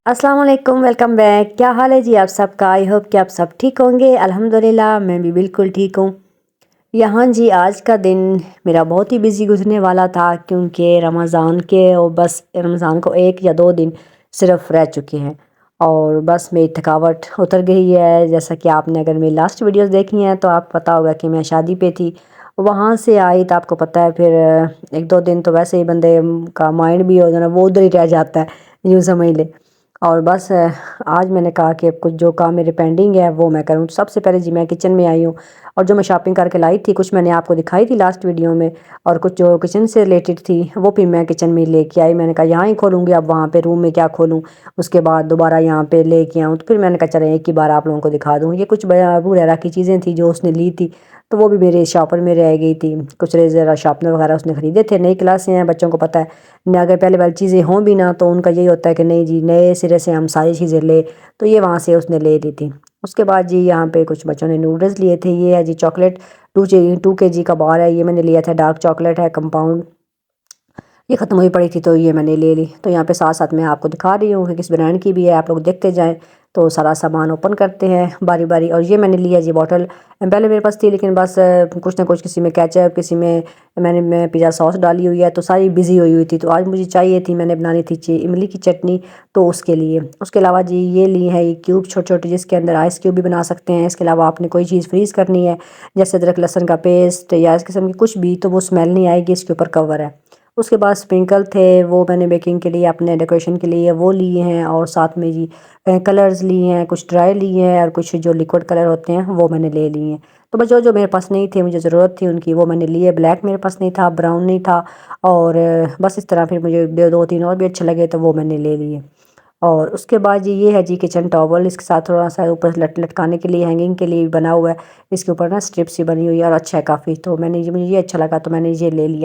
अस्सलाम वालेकुम, welcome back. क्या हाल है जी आप सबका? आई होप कि आप सब ठीक होंगे। अल्हम्दुलिल्लाह मैं भी बिल्कुल ठीक हूँ। यहाँ जी आज का दिन मेरा बहुत ही बिज़ी गुजरने वाला था क्योंकि रमज़ान के और बस रमज़ान को 1 या 2 दिन सिर्फ रह चुके हैं और बस मेरी थकावट उतर गई है। जैसा कि आपने अगर मेरी लास्ट वीडियोस देखी हैं तो आपको पता होगा कि मैं शादी पे थी। वहाँ से आई तो आपको पता है फिर 1-2 दिन तो वैसे ही बंदे का माइंड भी हो जाना वो उधर ही रह जाता है, यूँ समझ ले। और बस आज मैंने कहा कि अब कुछ जो काम मेरे पेंडिंग है वो मैं करूँ। सबसे पहले जी मैं किचन में आई हूँ और जो मैं शॉपिंग करके लाई थी कुछ मैंने आपको दिखाई थी लास्ट वीडियो में, और कुछ जो किचन से रिलेटेड थी वो भी मैं किचन में लेके आई। मैंने कहा यहाँ ही खोलूँगी, अब वहाँ पे रूम में क्या खोलूँ, उसके बाद दोबारा यहाँ पे लेके आऊँ। तो फिर मैंने कहा चलो एक ही बार आप लोगों को दिखा दूँ। ये कुछ अबू हुरैरा की चीज़ें थी जो उसने ली थी, तो वो भी मेरे शॉपर में रह गई थी। कुछ रेज़र और शार्पनर वगैरह उसने ख़रीदे थे। नई क्लासें हैं, बच्चों को पता है न, अगर पहले वाली चीज़ें हों भी ना तो उनका यही होता है कि नहीं जी नए सिरे से हम सारी चीज़ें ले। तो ये वहाँ से उसने ले ली थी। उसके बाद जी यहाँ पे कुछ बच्चों ने नूडल्स लिए थे। ये है जी चॉकलेट 2 kg का बार है। ये मैंने लिया था, डार्क चॉकलेट है, कंपाउंड। ये ख़त्म हुई पड़ी थी तो ये मैंने ले ली। तो यहाँ पे साथ साथ मैं आपको दिखा रही हूँ कि किस ब्रांड की भी है, आप लोग देखते जाएं। तो सारा सामान ओपन करते हैं बारी बारी। और ये मैंने लिया जी बॉटल, पहले मेरे पास थी लेकिन बस कुछ ना कुछ, किसी में केचप, किसी में मैं पिज़्ज़ा सॉस डाली हुई है, तो सारी बिज़ी हुई हुई थी। तो आज मुझे चाहिए थी, मैंने बनानी थी इमली की चटनी, तो उसके लिए। उसके अलावा जी ये ली है ये क्यूब छोटे छोटे, जिसके अंदर आइस क्यूब भी बना सकते हैं। इसके अलावा आपने कोई चीज़ फ्रीज़ करनी है जैसे अदरक लहसुन का पेस्ट या इस किस्म की कुछ भी, तो वो स्मेल नहीं आएगी, इसके ऊपर कवर है। उसके बाद स्प्रिंकल थे, वो मैंने बेकिंग के लिए अपने डेकोरेशन के लिए वो लिए हैं। और साथ में जी कलर्स लिए हैं, कुछ ड्राई लिए हैं और कुछ जो लिक्विड कलर होते हैं वो मैंने ले लिए हैं। तो बस जो जो मेरे पास नहीं थे, मुझे ज़रूरत थी उनकी, वो मैंने लिए। ब्लैक मेरे पास नहीं था, ब्राउन नहीं था, और बस इस तरह फिर मुझे 2-3 और भी अच्छे लगे तो वो मैंने ले लिए। और उसके बाद जी ये है जी किचन टॉवल, इसके साथ थोड़ा सा ऊपर लटकाने के लिए, हैंगिंग के लिए बना हुआ है। इसके ऊपर ना स्ट्रिप सी बनी हुई है और अच्छा है काफ़ी, तो मैंने मुझे ये अच्छा लगा तो मैंने ये ले लिया।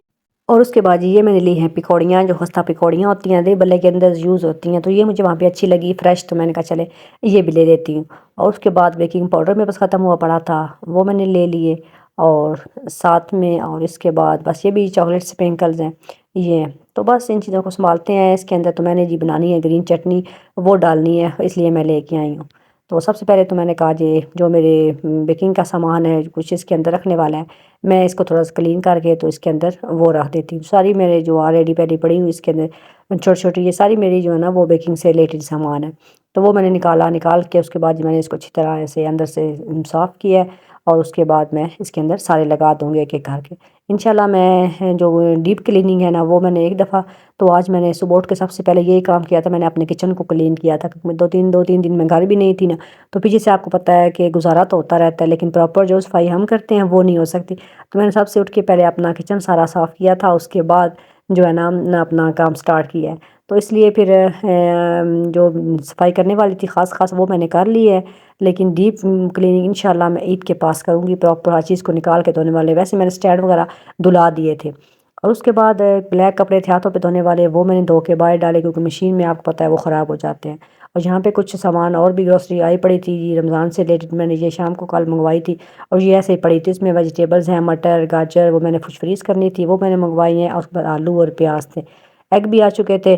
और उसके बाद ये मैंने ली हैं पकौड़ियाँ, जो खस्ता पकौड़ियाँ होती हैं, दही बल्ले के अंदर यूज़ होती हैं, तो ये मुझे वहाँ पे अच्छी लगी फ्रेश, तो मैंने कहा चले ये भी ले लेती हूँ। और उसके बाद बेकिंग पाउडर मेरे पास ख़त्म हुआ पड़ा था, वो मैंने ले लिए। और साथ में और इसके बाद बस ये भी चॉकलेट स्प्रिंकल्स हैं ये। तो बस इन चीज़ों को संभालते हैं इसके अंदर। तो मैंने जी बनानी है ग्रीन चटनी, वो डालनी है, इसलिए मैं लेके आई हूँ। तो सबसे पहले तो मैंने कहा जी जो मेरे बेकिंग का सामान है कुछ इसके अंदर रखने वाला है, मैं इसको थोड़ा सा क्लीन करके तो इसके अंदर वो रख देती हूँ। सारी मेरे जो ऑलरेडी पहले पड़ी हुई इसके अंदर छोटी छोटी, ये सारी मेरी जो है ना वो बेकिंग से रिलेटेड सामान है। तो वो मैंने निकाल के उसके बाद मैंने इसको अच्छी तरह से अंदर से साफ़ किया है। और उसके बाद मैं इसके अंदर सारे लगा दूँगी एक एक करके। इंशाल्लाह मैं जो डीप क्लीनिंग है ना वो मैंने एक दफ़ा, तो आज मैंने सुबह उठ के सबसे पहले यही काम किया था, मैंने अपने किचन को क्लीन किया था क्योंकि मैं 2-3 दिन में घर भी नहीं थी ना। तो पीछे से आपको पता है कि गुजारा तो होता रहता है लेकिन प्रॉपर जो सफाई हम करते हैं वो नहीं हो सकती। तो मैंने सबसे उठ के पहले अपना किचन सारा साफ़ किया था, उसके बाद जो है ना अपना काम स्टार्ट किया है। तो इसलिए फिर जो सफाई करने वाली थी ख़ास वो मैंने कर ली है, लेकिन डीप क्लीनिंग इंशाल्लाह मैं ईद के पास करूँगी, प्रॉपर हर चीज़ को निकाल के धोने वाले। वैसे मैंने स्टैंड वगैरह धुला दिए थे। और उसके बाद ब्लैक कपड़े थे हाथों पे धोने वाले, वो मैंने धो के बाहर डाले क्योंकि मशीन में आपको पता है वो ख़राब हो जाते हैं। और यहाँ पे कुछ सामान और भी ग्रोसरी आई पड़ी थी, ये रमज़ान से रिलेटेड मैंने ये शाम को कल मंगवाई थी। और ये ऐसे ही पड़ी थी, इसमें वेजिटेबल्स हैं, मटर गाजर, वो मैंने कुछ फ्रीज़ करनी थी वो मैंने मंगवाई हैं। और उसके बाद आलू और प्याज थे, एग भी आ चुके थे।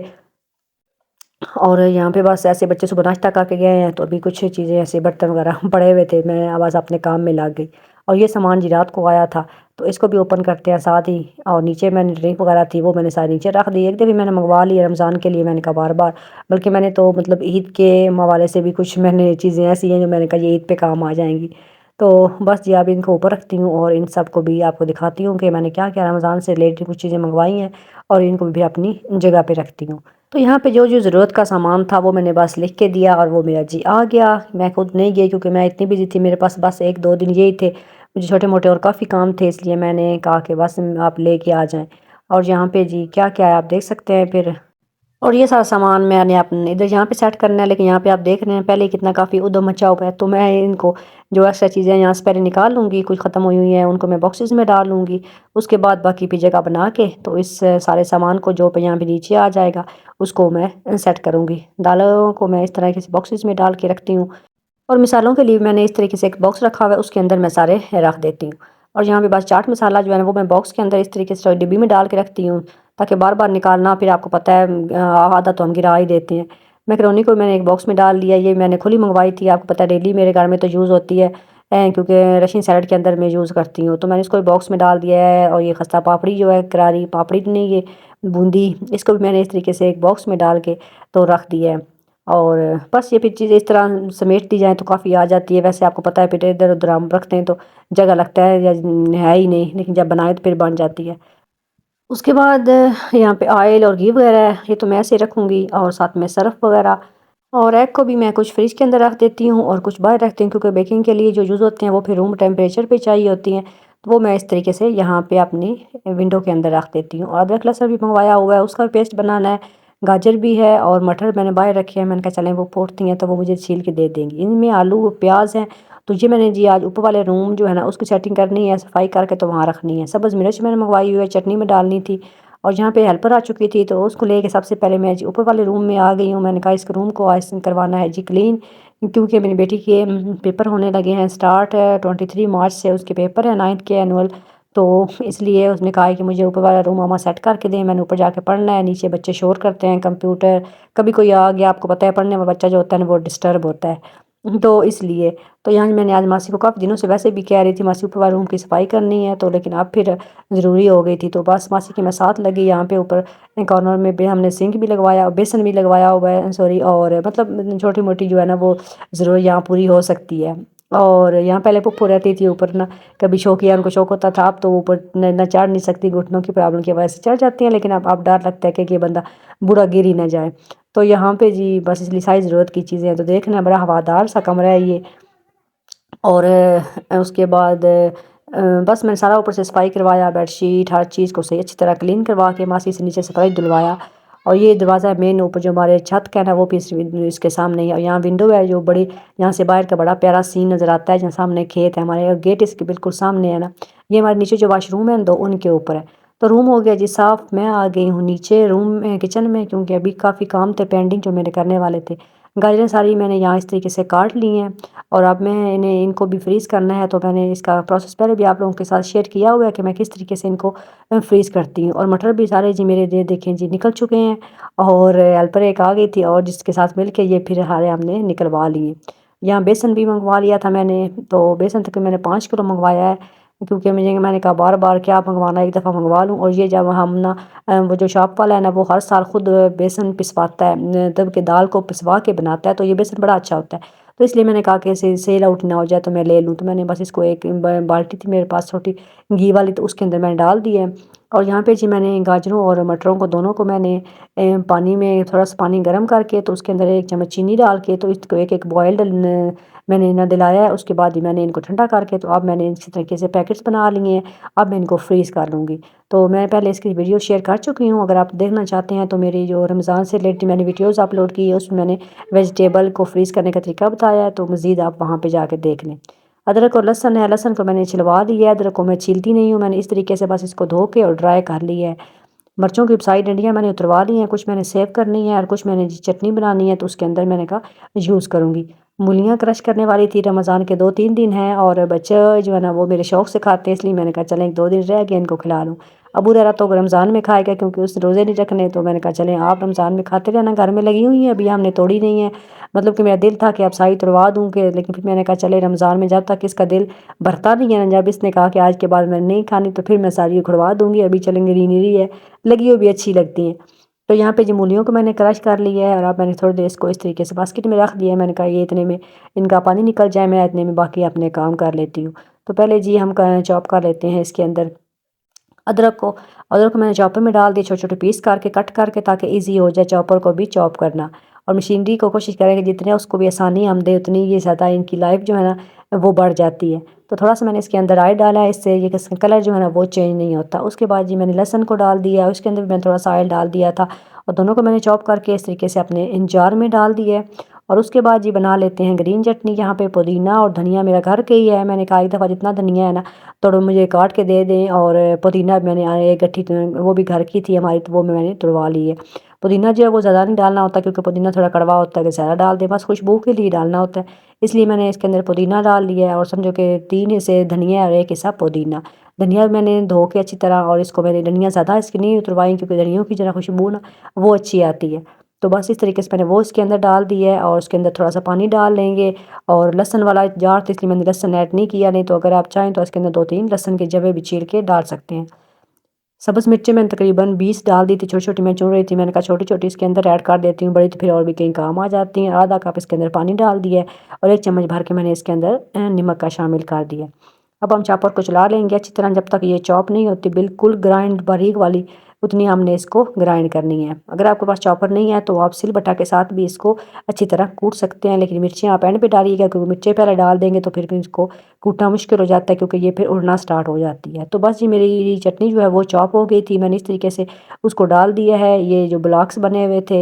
और यहाँ पे बस ऐसे बच्चे सुबह नाश्ता करके गए हैं, तो अभी कुछ चीज़ें ऐसे बर्तन वगैरह पड़े हुए थे, मैं बस अपने काम में लग गई। और ये सामान जी रात को आया था, तो इसको भी ओपन करते हैं साथ ही। और नीचे मैंने ड्रिंक वगैरह थी वो मैंने सारी नीचे रख दी। एक दफ़े मैंने मंगवा ली रमज़ान के लिए, मैंने कहा बार बार, बल्कि मैंने तो मतलब ईद के हवाले से भी कुछ मैंने चीज़ें ऐसी हैं जो मैंने कहा ये ईद पे काम आ जाएंगी। तो बस जी अभी इनको ऊपर रखती हूँ और इन सब को भी आपको दिखाती हूँ कि मैंने क्या क्या रमज़ान से रिलेटेड कुछ चीज़ें मंगवाई हैं, और इनको भी अपनी जगह पे रखती हूँ। तो यहाँ पे जो जो ज़रूरत का सामान था वो मैंने बस लिख के दिया और वो मेरा जी आ गया। मैं खुद नहीं गई क्योंकि मैं इतनी बिजी थी, मेरे पास बस 1-2 दिन यही थे, मुझे छोटे मोटे और काफ़ी काम थे, इसलिए मैंने कहा कि बस आप लेके आ जाएं। और यहाँ पे जी क्या क्या है आप देख सकते हैं फिर। और ये सारा सामान मैंने अपने इधर यहाँ पे सेट करना है, लेकिन यहाँ पे आप देख रहे हैं पहले ही कितना काफ़ी उधम मचा हुआ है। तो मैं इनको जो एक्स्ट्रा चीज़ें यहाँ से पहले निकाल लूँगी, कुछ ख़त्म हुई हुई हैं उनको मैं बॉक्सेस में डाल लूँगी। उसके बाद बाकी भी जगह बना के तो इस सारे सामान को जो पे यहाँ पे नीचे आ जाएगा उसको मैं सेट करूँगी। दालों को मैं इस तरह के बॉक्सेस में डाल के रखती हूँ, और मिसालों के लिए मैंने इस तरीके से एक बॉक्स रखा हुआ है, उसके अंदर मैं सारे रख देती हूँ। और यहाँ पे बस चाट मसाला जो है ना वो मैं बॉक्स के अंदर इस तरीके से डिब्बी में डाल के रखती हूँ, ताकि बार बार निकालना, फिर आपको पता है आधा तो हम गिरा ही देते हैं। मैकरोनी को मैंने एक बॉक्स में डाल दिया। ये मैंने खुली मंगवाई थी, आपको पता है डेली मेरे घर में तो यूज़ होती है, क्योंकि रशियन सैलड के अंदर मैं यूज़ करती हूँ। तो मैंने इसको एक बॉक्स में डाल दिया है। और ये खस्ता पापड़ी जो है, करारी पापड़ी नहीं, ये बूंदी, इसको भी मैंने इस तरीके से एक बॉक्स में डाल के तो रख दिया है। और बस ये फिर चीज़ें इस तरह समेट दी जाएँ तो काफ़ी आ जाती है। वैसे आपको पता है फिर इधर उधर हम रखते हैं तो जगह लगता है या है ही नहीं, लेकिन जब बनाए तो फिर बन जाती है। उसके बाद यहाँ पे ऑयल और घी वगैरह है, ये तो मैं ऐसे ही रखूँगी, और साथ में सर्फ़ वगैरह। और एग को भी मैं कुछ फ्रिज के अंदर रख देती हूँ और कुछ बाहर रखती हूँ, क्योंकि बेकिंग के लिए जो यूज़ होते हैं वो फिर रूम टेम्परेचर पे चाहिए होती हैं। तो वो मैं इस तरीके से यहाँ पे अपनी विंडो के अंदर रख देती हूँ। और अदरक लहसुन भी मंगवाया हुआ है, उसका भी पेस्ट बनाना है। गाजर भी है और मटर मैंने बाहर रखे हैं। मैंने कहा चलें वो फूटती हैं तो वो मुझे छील के दे देंगी। इनमें आलू प्याज हैं, तो ये मैंने जी आज ऊपर वाले रूम जो है ना उसकी सेटिंग करनी है, सफाई करके तो वहाँ रखनी है। सब्ज़ मिर्च मैंने मंगवाई हुई है, चटनी में डालनी थी। और जहाँ पे हेल्पर आ चुकी थी तो उसको लेके सबसे पहले मैं जी ऊपर वाले रूम में आ गई हूँ। मैंने कहा इस रूम को आज करवाना है जी क्लीन, क्योंकि मेरी बेटी के पेपर होने लगे हैं स्टार्ट। 23 मार्च से उसके पेपर है 9th के एनुअल। तो इसलिए उसने कहा है कि मुझे ऊपर वाला रूम मामा सेट करके दें, मैंने ऊपर जाके पढ़ना है। नीचे बच्चे शोर करते हैं, कंप्यूटर, कभी कोई आ गया, आपको पता है पढ़ने वाला बच्चा जो होता है ना वो डिस्टर्ब होता है। तो इसलिए तो यहाँ मैंने आज मासी को काफ़ी दिनों से वैसे भी कह रही थी मासी ऊपर वाले रूम की सफाई करनी है, तो लेकिन अब फिर ज़रूरी हो गई थी, तो बस मासी की मैं साथ लगी। यहाँ पे ऊपर कॉर्नर में भी हमने सिंक भी लगवाया, बेसन भी लगवाया हुआ है, सॉरी। और मतलब छोटी मोटी जो है ना वो ज़रूर यहाँ पूरी हो सकती है। और यहाँ पहले पुप्पो रहती थी ऊपर ना, कभी शौक किया उनको शौक होता था। अब तो ऊपर न चढ़ नहीं सकती, घुटनों की प्रॉब्लम की वजह से चढ़ जाती हैं, लेकिन अब डर लगता है कि ये बंदा बुरा गिर ही ना जाए। तो यहाँ पे जी बस इसलिए सारी ज़रूरत की चीज़ें हैं। तो देखना बड़ा हवादार सा कमरा है ये। और उसके बाद बस मैंने सारा ऊपर से सफाई करवाया, बेडशीट हर चीज़ को सही अच्छी तरह क्लीन करवा के मासी से नीचे सफाई धुलवाया। और ये दरवाज़ा है मेन ऊपर जो हमारे छत का है ना वो भी इसके सामने ही है। और यहाँ विंडो है जो बड़ी, यहाँ से बाहर का बड़ा प्यारा सीन नज़र आता है, जहाँ सामने खेत है हमारे और गेट इसके बिल्कुल सामने है ना। ये हमारे नीचे जो वाशरूम है दो उनके ऊपर है। तो रूम हो गया जी साफ़। मैं आ गई हूँ नीचे रूम में किचन में, क्योंकि अभी काफ़ी काम थे पेंडिंग जो मेरे करने वाले थे। गाजरें सारी मैंने यहाँ इस तरीके से काट ली हैं। और अब मैं इनको भी फ्रीज़ करना है, तो मैंने इसका प्रोसेस पहले भी आप लोगों के साथ शेयर किया हुआ है कि मैं किस तरीके से इनको फ्रीज़ करती हूँ। और मटर भी सारे जी मेरे देखें जी निकल चुके हैं। और हेल्पर एक आ गई थी और जिसके साथ मिल के ये फिर सारे हमने निकलवा लिए। यहाँ बेसन भी मंगवा लिया था मैंने, तो बेसन तक मैंने 5 किलो मंगवाया है, क्योंकि मैंने कहा बार बार क्या मंगवाना, एक दफ़ा मंगवा लूँ। और ये जब हम ना वो जो शॉप वाला है ना वो हर साल खुद बेसन पिसवाता है, तब के दाल को पिसवा के बनाता है, तो ये बेसन बड़ा अच्छा होता है। तो इसलिए मैंने कहा कि इसे सेल आउट ना हो जाए तो मैं ले लूँ। तो मैंने बस इसको एक बाल्टी थी मेरे पास छोटी घी वाली, तो उसके अंदर मैंने डाल दिया है। और यहाँ पे जी मैंने गाजरों और मटरों को दोनों को मैंने पानी में थोड़ा सा पानी गर्म करके तो उसके अंदर 1 चम्मच चीनी डाल के तो इसको एक एक बॉयल मैंने ना दिलाया है। उसके बाद ही मैंने इनको ठंडा करके तो अब मैंने इसी तरीके से पैकेट्स बना लिए हैं। अब मैं इनको फ्रीज़ कर लूँगी। तो मैं पहले इसकी वीडियो शेयर कर चुकी हूँ, अगर आप देखना चाहते हैं तो मेरी जो रमज़ान से रिलेटेड मैंने वीडियोज़ अपलोड की है उसमें मैंने वेजिटेबल को फ्रीज़ करने का तरीका बताया है, तो मज़ीद आप वहाँ पे जाके देख लें। अदरक और लहसुन है, लहसुन को मैंने छिलवा लिया है, अदरक को मैं छीलती नहीं हूँ, मैंने इस तरीके से बस इसको धो के और ड्राई कर लिया है। मिर्चों की सारी डंडियाँ मैंने उतरवा ली हैं, कुछ मैंने सेव करनी है और कुछ मैंने चटनी बनानी है, तो उसके अंदर मैंने कहा यूज़ करूँगी। मूलियाँ क्रश करने वाली थी, रमज़ान के 2-3 दिन हैं और बच्चे जो है ना वो मेरे शौक़ से खाते हैं, इसलिए मैंने कहा चलें 1-2 दिन रह गए इनको खिला लूँ। अबू ज़रा तो रमज़ान में खाएगा क्योंकि उस रोज़े नहीं रखने, तो मैंने कहा चलें आप रमज़ान में खाते रहना, घर में लगी हुई हैं, अभी हमने तोड़ी नहीं है। मतलब कि मेरा दिल था कि अब सारी तुड़वा दूँ कि, लेकिन फिर मैंने कहा चले रमज़ान में जब तक इसका दिल भरता नहीं है ना, जब इसने कहा कि आज के बाद मैंने नहीं खानी तो फिर मैं सारी उखड़वा दूँगी, अभी चलेंगे री है, लगी हुई भी अच्छी लगती हैं। तो यहाँ पे जो मूलियों को मैंने क्रश कर लिया है और अब मैंने थोड़ी देर इसको इस तरीके से बास्केट में रख दिया है। मैंने कहा ये इतने में इनका पानी निकल जाए, मैं इतने में बाकी अपने काम कर लेती हूँ। तो पहले जी हम चॉप कर लेते हैं इसके अंदर अदरक को। अदरक को मैंने चॉपर में डाल दिया छोटे-छोटे पीस करके, कट करके, ताकि ईज़ी हो जाए चॉपर को भी चॉप करना। और मशीनरी को कोशिश करें कि जितने उसको भी आसानी हम दें उतनी ये ज़्यादा इनकी लाइफ जो है ना वो बढ़ जाती है। तो थोड़ा-सा मैंने इसके अंदर ऑयल डाला है, इससे ये इसका कलर जो है ना वो चेंज नहीं होता। उसके बाद जी मैंने लहसुन को डाल दिया, उसके अंदर भी मैंने थोड़ा-सा ऑयल डाल दिया था और दोनों को मैंने चॉप करके इस तरीके से अपने इन जार में डाल दिया है। और उसके बाद जी बना लेते हैं ग्रीन चटनी। यहाँ पे पुदीना और धनिया मेरा घर के ही है, मैंने कहा एक दफ़ा जितना धनिया है ना तो मुझे काट के दे दें। और पुदीना मैंने एक गट्ठी वो भी घर की थी हमारी, तो वो मैंने तुड़वा ली है। पुदीना जो है वो ज़्यादा नहीं डालना होता, क्योंकि पुदीना थोड़ा कड़वा होता है, कि ज़्यादा डाल दें बस खुशबू के लिए डालना होता है। इसलिए मैंने इसके अंदर पुदीना डाल लिया है और समझो कि 3 हिस्से धनिया और 1 हिस्सा पुदीना। धनिया मैंने धो के अच्छी तरह, और इसको मैंने धनिया ज़्यादा इसकी नहीं उतरवाई क्योंकि धनियों की ज़रा खुशबू ना वो अच्छी आती है। तो बस इस तरीके से मैंने वो इसके अंदर डाल दिया है और उसके अंदर थोड़ा सा पानी डाल लेंगे। और लहसन वाला जार था इसलिए मैंने लहसन ऐड नहीं किया, नहीं तो अगर आप चाहें तो इसके अंदर 2-3 लहसन के जवे भी चीर के डाल सकते हैं। सब्ज़ मिर्चें मैंने तकरीबन 20 डाल दी थी, छोटी-छोटी मैं चुन रही थी, मैंने कहा छोटी-छोटी इसके अंदर ऐड कर देती हूँ, बड़ी तो फिर और भी कहीं काम आ जाती हैं। आधा कप इसके अंदर पानी डाल दिया है और 1 चम्मच भर के मैंने इसके अंदर नमक का शामिल कर दिया। अब हम चॉपर को चला लेंगे अच्छी तरह, जब तक ये चॉप नहीं होती बिल्कुल ग्राइंड बारीक वाली, उतनी हमने इसको ग्राइंड करनी है। अगर आपके पास चॉपर नहीं है तो आप सिलबट्टा के साथ भी इसको अच्छी तरह कूट सकते हैं, लेकिन मिर्चें आप एंड पे डालिएगा क्योंकि मिर्चें पहले डाल देंगे तो फिर इसको कूटना मुश्किल हो जाता है क्योंकि ये फिर उड़ना स्टार्ट हो जाती है। तो बस जी मेरी चटनी जो है वो चॉप हो गई थी, मैंने इस तरीके से उसको डाल दिया है। ये जो ब्लॉक्स बने हुए थे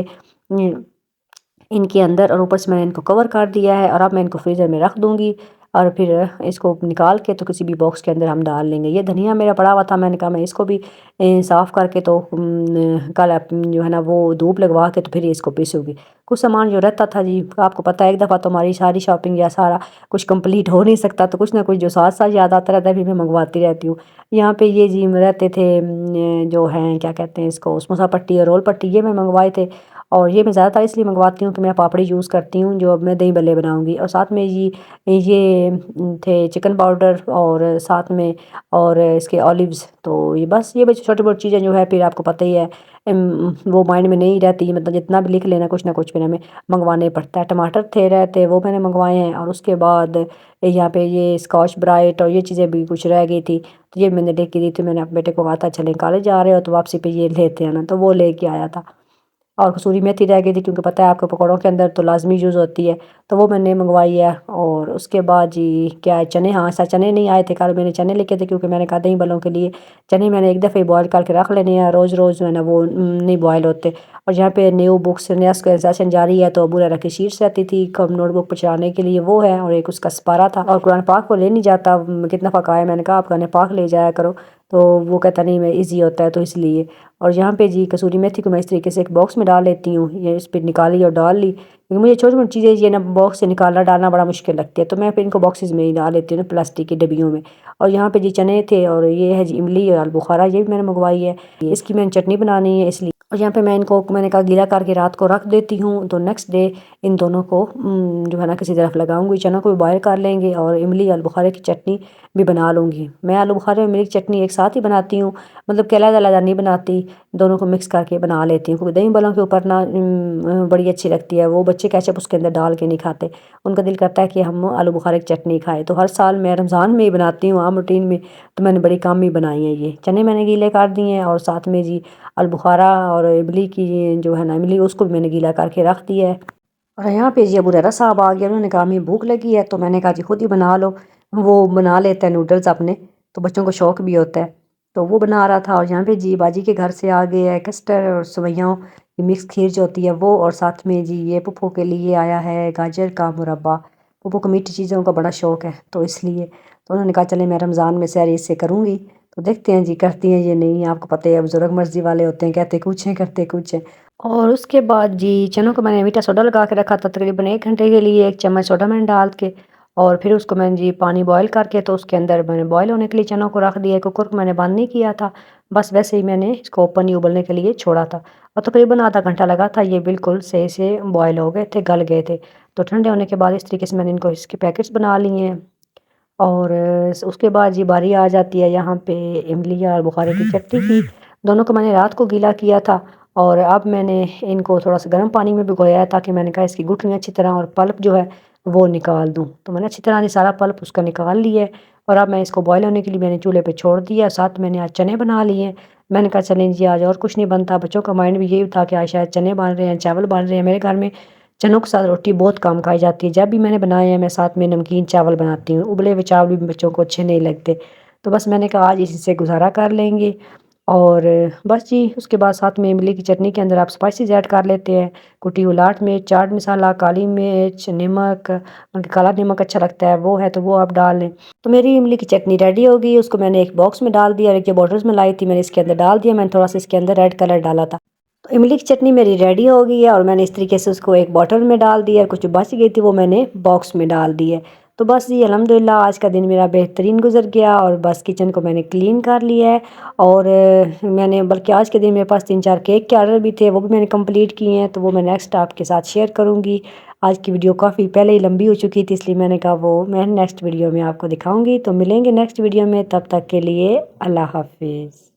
इनके अंदर और ऊपर से मैंने इनको कवर कर दिया है और अब मैं इनको फ्रीज़र में रख दूँगी और फिर इसको निकाल के तो किसी भी बॉक्स के अंदर हम डाल लेंगे। ये धनिया मेरा पड़ा हुआ था, मैंने कहा मैं इसको भी साफ़ करके तो कल जो है ना वो धूप लगवा के तो फिर इसको पीसूँगी। कुछ सामान जो रहता था जी, आपको पता है एक दफ़ा तो हमारी सारी शॉपिंग या सारा कुछ कंप्लीट हो नहीं सकता, तो कुछ ना कुछ जो साथ-साथ याद आता रहता है फिर मैं मंगवाती रहती हूँ। यहाँ पे ये जी रहते थे जो हैं क्या कहते हैं इसको समोसा पट्टी और रोल पट्टी, ये मैं मंगवाए थे और ये मैं ज़्यादातर इसलिए मंगवाती हूँ कि मैं पापड़ी यूज़ करती हूँ जो अब मैं दही बल्ले बनाऊँगी। और साथ में ये थे चिकन पाउडर और साथ में और इसके ऑलिव्स। तो ये बस ये छोटी-मोटी चीज़ें जो है फिर आपको पता ही है वो माइंड में नहीं रहती, मतलब जितना भी लिख लेना कुछ ना कुछ फिर हमें मंगवाने पड़ता है। टमाटर थे रहते वो मैंने मंगवाए हैं और उसके बाद यहाँ पे ये स्कॉच ब्राइट और ये चीज़ें भी कुछ रह गई थी, तो ये मैंने लेके दी थी। मैंने अपने बेटे को कहा था चलें कॉलेज जा रहे हो तो वापसी पे ये लेते आना, तो वो लेके आया था। और कसूरी मेथी रह गई थी क्योंकि पता है आपको पकौड़ों के अंदर तो लाजमी यूज़ होती है, तो वो मैंने मंगवाई है। और उसके बाद जी क्या है चने, हाँ सच चने नहीं आए थे कल, मैंने चने लेके थे क्योंकि मैंने कहा दही बलों के लिए चने मैंने एक दफ़े बॉयल करके रख लेने हैं, रोज़ रोज़ जो है ना वो नहीं बॉयल होते। और यहाँ पे न्यू बुक्स नया सेशन जारी है तो अबू रहरा की शीट्स रहती थी कम नोटबुक पर चढ़ाने के लिए, वो है और एक उसका सपारा था। और कुरान पाक को ले नहीं जाता, कितना फ़ाका है, मैंने कहा आप कुरान पाक ले जाया करो, तो वो कहता नहीं मैं ईजी होता है तो इसलिए। और यहाँ पे जी कसूरी मेथी को मैं इस तरीके से एक बॉक्स में डाल लेती हूँ, ये इस पर निकाली और डाल ली क्योंकि मुझे छोटी-छोटी चीज़ें ये ना बॉक्स से निकालना डालना बड़ा मुश्किल लगती है, तो मैं फिर इनको बॉक्सेस में ही डाल लेती हूँ ना प्लास्टिक की डब्बियों में। और यहाँ पे जी चने थे और ये है जी इमली और आलूबुखारा, ये भी मैंने मंगवाई है, इसकी मैंने चटनी बनानी है इसलिए। और यहाँ पे मैं इनको मैंने कहा गीला करके रात को रख देती हूँ, तो नेक्स्ट डे इन दोनों को जो है ना किसी तरफ लगाऊंगी। चनों को भी बॉयल कर लेंगे और इमली आलूबुखारे की चटनी भी बना लूँगी। मैं आलूबुखारे और इमली की चटनी एक साथ ही बनाती हूँ, मतलब कि अलग-अलग नहीं बनाती, दोनों को मिक्स करके बना लेती हूँ क्योंकि दही बलों के ऊपर ना बड़ी अच्छी लगती है। वो बच्चे केचप उसके अंदर डाल के नहीं खाते, उनका दिल करता है कि हम आलू बुखारे की चटनी खाएं। तो हर साल मैं रमज़ान में ही बनाती हूँ आम रूटीन में, तो मैंने बड़ी कम ही बनाई है। ये चने मैंने गीले कर दिए हैं और साथ में जी आलू बुखारा और इमली की जो है ना इमली उसको भी मैंने गीला करके रख दिया है। और यहाँ पे जी अबू रहरा साहब आ गए, उन्होंने कहा हमें भूख लगी है, तो मैंने कहा जी खुद ही बना लो। वो बना लेते हैं नूडल्स अपने, तो बच्चों को शौक़ भी होता है, तो वो बना रहा था। और यहाँ पे जी बाजी के घर से आ गए है कस्टर्ड और सेवइयों की मिक्स खीर जो होती है वो, और साथ में जी ये पप्पू के लिए आया है गाजर का मुरब्बा। पप्पू को मीठी चीज़ों का बड़ा शौक़ है तो इसलिए, तो उन्होंने कहा चले मैं रमज़ान में सैर इससे करूँगी, तो देखते हैं जी करती हैं ये नहीं, आपको पता है बुजुर्ग मर्ज़ी वाले होते हैं, कहते कुछ हैं करते कुछ हैं। और उसके बाद जी चनों को मैंने मीठा सोडा लगा के रखा था तकरीबन 1 घंटे के लिए, 1 चम्मच सोडा मैंने डाल के और फिर उसको मैंने जी पानी बॉयल करके तो उसके अंदर मैंने बॉयल होने के लिए चनों को रख दिया। कुकर को मैंने बंद नहीं किया था, बस वैसे ही मैंने इसको ओपन ही उबलने के लिए छोड़ा था और तकरीबन आधा घंटा लगा था, ये बिल्कुल सही से बॉयल हो गए थे, गल गए थे। तो ठंडे होने के बाद इस तरीके से मैंने इनको इसके पैकेट्स बना लिए हैं। और उसके बाद जी बारी आ जाती है यहाँ पे इमली और बुखारे की चटनी की। दोनों को मैंने रात को गीला किया था और अब मैंने इनको थोड़ा सा गर्म पानी में भिगोया है ताकि मैंने कहा इसकी गुठली अच्छी तरह और पल्प जो है वो निकाल दूँ। तो मैंने अच्छी तरह से सारा पल्प उसका निकाल लिया है और अब मैं इसको बॉयल होने के लिए मैंने चूल्हे पे छोड़ दिया। साथ मैंने आज चने बना लिए हैं। मैंने कहा चलें जी आज और कुछ नहीं बनता, बच्चों का माइंड भी यही था कि आज शायद चने बन रहे हैं, चावल बन रहे हैं। मेरे घर में चनों के साथ रोटी बहुत कम खाई जाती है, जब भी मैंने बनाए हैं मैं साथ में नमकीन चावल बनाती हूँ, उबले हुए चावल भी बच्चों को अच्छे नहीं लगते। तो बस मैंने कहा आज इसी से गुजारा कर लेंगे। और बस जी उसके बाद साथ में इमली की चटनी के अंदर आप स्पाइसेस ऐड कर लेते हैं, कुटी हुई लाल मिर्च, चाट मसाला, काली मिर्च, नमक, बल्कि काला नमक अच्छा लगता है वो है तो वो आप डाल लें। तो मेरी इमली की चटनी रेडी हो गई, उसको मैंने एक बॉक्स में डाल दिया और एक जो बॉटल्स में लाई थी मैंने इसके अंदर डाल दिया। मैंने थोड़ा सा इसके अंदर रेड कलर डाला था। तो इमली की चटनी मेरी रेडी हो गई है और मैंने इस तरीके से उसको एक बॉटल में डाल दिया, कुछ बच गई थी वो मैंने बॉक्स में डाल दी है। तो बस जी अल्हम्दुलिल्लाह आज का दिन मेरा बेहतरीन गुजर गया और बस किचन को मैंने क्लीन कर लिया है। और मैंने बल्कि आज के दिन मेरे पास 3-4 केक के ऑर्डर भी थे, वो भी मैंने कंप्लीट किए हैं, तो वो मैं नेक्स्ट आपके साथ शेयर करूँगी। आज की वीडियो काफ़ी पहले ही लंबी हो चुकी थी, इसलिए मैंने कहा वो मैं नेक्स्ट वीडियो में आपको दिखाऊँगी। तो मिलेंगे नेक्स्ट वीडियो में, तब तक के लिए अल्लाह हाफ़िज़।